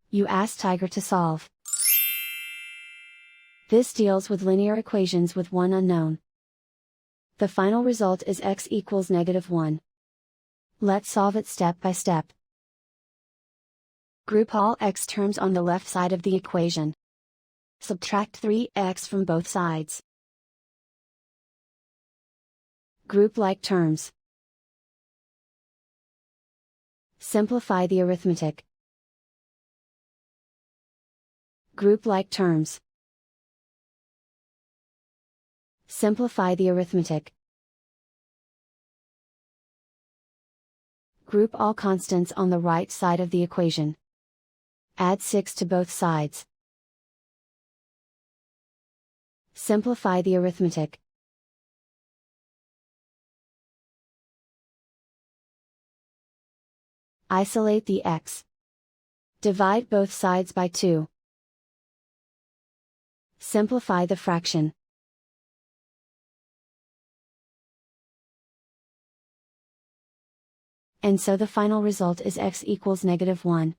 You ask Tiger to solve. This deals with linear equations with one unknown. The final result is x equals -1. Let's solve it step by step. Group all x terms on the left side of the equation. Subtract 3x from both sides. Group like terms. Simplify the arithmetic. Group like terms. Simplify the arithmetic. Group all constants on the right side of the equation. Add 6 to both sides. Simplify the arithmetic. Isolate the x. Divide both sides by 2. Simplify the fraction. And so the final result is x equals -1.